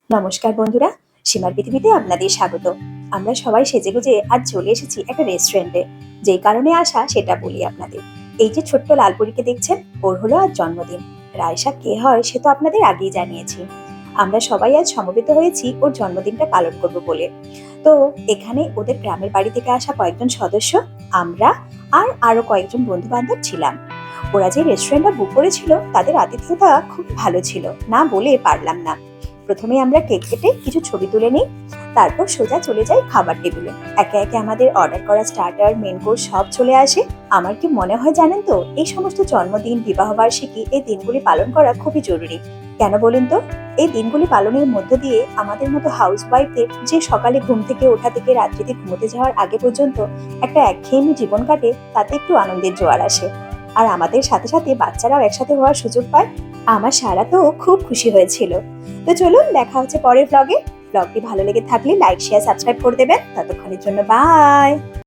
নমস্কার বন্ধুরা, সীমার পৃথিবীতে আপনাদের স্বাগত। আমরা সবাই সেজেগুজে আজ চলে এসেছি একটা রেস্টুরেন্টে। যেই কারণে আসা সেটা বলি আপনাদের। এই যে ছোট্ট লালপুরীকে দেখছেন, ওর হলো আজ জন্মদিন। রায়সা কে হয় সে তো আপনাদের আগেই জানিয়েছি। আমরা সবাই আজ সমবেত হয়েছি ওর জন্মদিনটা পালন করব বলে। তো এখানে ওদের গ্রামের বাড়ি থেকে আসা কয়েকজন সদস্য, আমরা আর আরো কয়েকজন বন্ধু বান্ধব ছিলাম। ওরা যে রেস্টুরেন্টটা বুক করেছিল তাদের আতিথ্যতা খুব ভালো ছিল, না বলে পারলাম না। প্রথমে আমরা কেক কেটে কিছু ছবি তুলে নিই, তারপর সোজা চলে যাই খাবার টেবিলে। একে একে আমাদের অর্ডার করা স্টার্টার, মেন কোর্স সব চলে আসে। আমার কি মনে হয় জানেন তো, এই সমস্ত জন্মদিন, বিবাহবার্ষিকী এই দিনগুলি পালন করা খুবই জরুরি। কেন বলুন তো? এই দিনগুলি পালনের মধ্য দিয়ে আমাদের মতো হাউস ওয়াইফদের, যে সকালে ঘুম থেকে ওঠা থেকে রাত্রিতে ঘুমোতে যাওয়ার আগে পর্যন্ত একটা একঘেয়েমি জীবন কাটে, তাতে একটু আনন্দের জোয়ার আসে। আর আমাদের সাথে সাথে বাচ্চারাও একসাথে হওয়ার সুযোগ পায়। আমার সারা তো খুব খুশি হয়েছিল। তো চলুন, দেখা হচ্ছে পরের ব্লগে। ব্লগটি ভালো লেগে থাকলে লাইক, শেয়ার, সাবস্ক্রাইব করে দেবেন। ততক্ষণের জন্য বাই।